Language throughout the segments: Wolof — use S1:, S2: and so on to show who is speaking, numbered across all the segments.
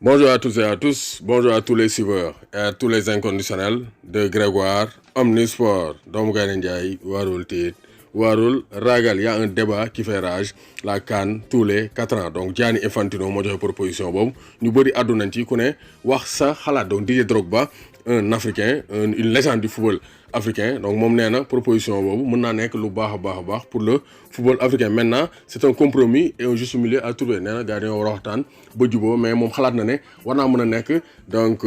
S1: Bonjour à tous et à tous, bonjour à tous les suiveurs et à tous les inconditionnels de Grégoire, Omnisport, Dom Ndiaye, Warul Tit, Warul Ragal. Il y a un débat qui fait rage, la CAN tous les 4 ans. Donc Gianni Infantino moo joxe proposition boobu ñu bëri àddu nañ ci ku ne wax sa xalaat. Donc Didier Drogba, un Africain, une légende du football africain, donc moom nee na proposition boobu mën naa nekk lu baax a baax pour le football africain. Maintenant c'est un compromis et un juste milieu à trouver. Nee na gars dañoo war a waxtaan ba juboo, mais moom xalaat na ne war naa mën a nekk donc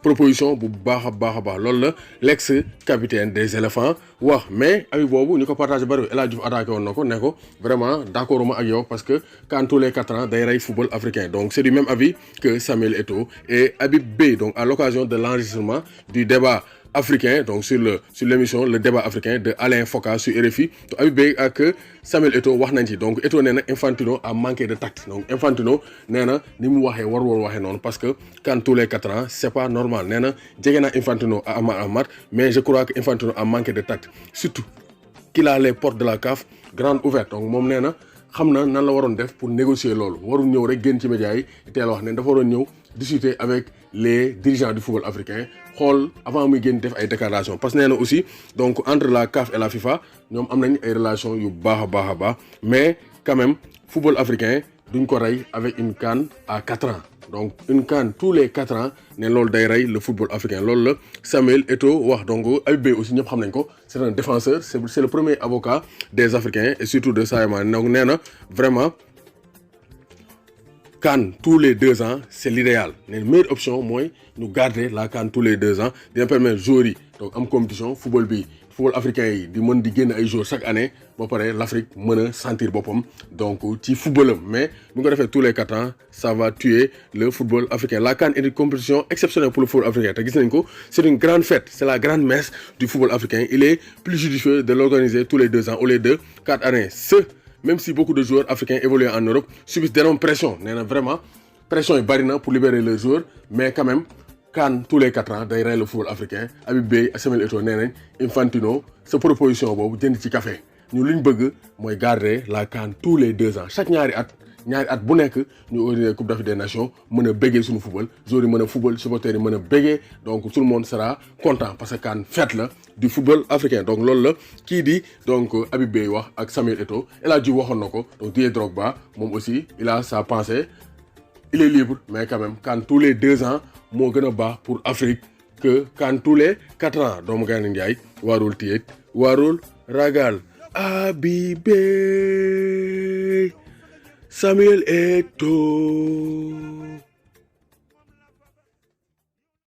S1: proposition bu baax a baax loolu la l'ex capitaine des éléphants wax. Mais avis boobu ñu ko partagé bari. El Hadj Diouf attaqué woon na ko ne ko vraiment d'accord ma ak yow parce que quand tous les 4 ans day rey football africain. Donc c'est du même avis que Samuel Eto'o et Habib Beye. Donc à l'occasion de l'enregistrement du débat africain, donc sur l'émission Le Débat africain de Alain Foka sur RFI, donc Habib Beye ak Samuel Eto'o wax nañ ci. Donc Eto'o nee na Infantino a manqué de tact. Donc Infantino nee na ni mu waxee warul waxee noonu parce que quand tous les 4 ans c'est pas normal. Nee na jege naa Infantino à Amat, mais je crois que Infantino a manqué de tact, surtout qu'il a les portes de la CAF grandes ouvertes. Donc moom nee na xam na nan la waroon def pour négocier loolu, warul ñëw rek génn ci médias yi teel wax ne dafa waroon ñëw discuter avec les dirigeants du football africain xool avant muy génn def ay déclarations. Parce que nee na aussi donc entre la CAF et la FIFA ñoom am nañ ay relations yu baax a baax, mais quand même football africain duñ ko rey avec une CAN à 4 ans. Donc une CAN tous les 4 ans ne loolu day rey le football africain. Loolu la Samuel Eto'o wax. Donc Habib Beye aussi ñëpp xam nañ ko, c'est un défenseur, c'est le premier avocat des Africains et surtout de Sadio Mané. Donc nee na vraiment CAN tous les 2 ans c'est l'idéal. La meilleure option mooy ñu garder la CAN tous les 2 ans dina permettre joueurs yi donc am compétition football africain yi di mën di génn ay joueurs chaque année ba pare l'Afrique mën a sentir boppam donc ci footballam. Mais bu nga defee tous les 4 ans ça va tuer le football africain. La CAN est une compétition exceptionnelle pour le football africain te gis nañ ko, c'est une grande fête, c'est la grande messe du football africain. Il est plus judicieux de l'organiser tous les 2 ans au lieu de 4 années. Même si beaucoup de joueurs africains évoluent en Europe subissent d'énormes pressions. Nee na vraiment pression yi bari na pour libérer les joueurs, mais quand même CAN tous les 4 ans day rey le football africain. Habib Beye ak Samuel Eto'o nee nañ Infantino sa proposition boobu jënd ci café. Ñu li ñu bëgg mooy garder la CAN tous les 2 ans. Chaque ñaari at bu nekk ñu organiser Coupe d'Afrique des Nations mën a béggee suñu football, joueurs yi mën a football, supporters yi mën a béggee, donc tout le monde sera content parce que CAN fête la du football africain. Donc loolu la kii di donc Habib Beye wax ak Samuel Eto'o. El Hadj Diouf waxoon na ko, donc Didier Drogba moom aussi il a sa pensée, il est libre, mais quand même CAN tous les 2 ans moo gën a baax pour Afrique que CAN tous les 4 ans. doomu Gaynde Ndiaye warul tiit warul ragal. Habib Beye, Samuel Eto'o.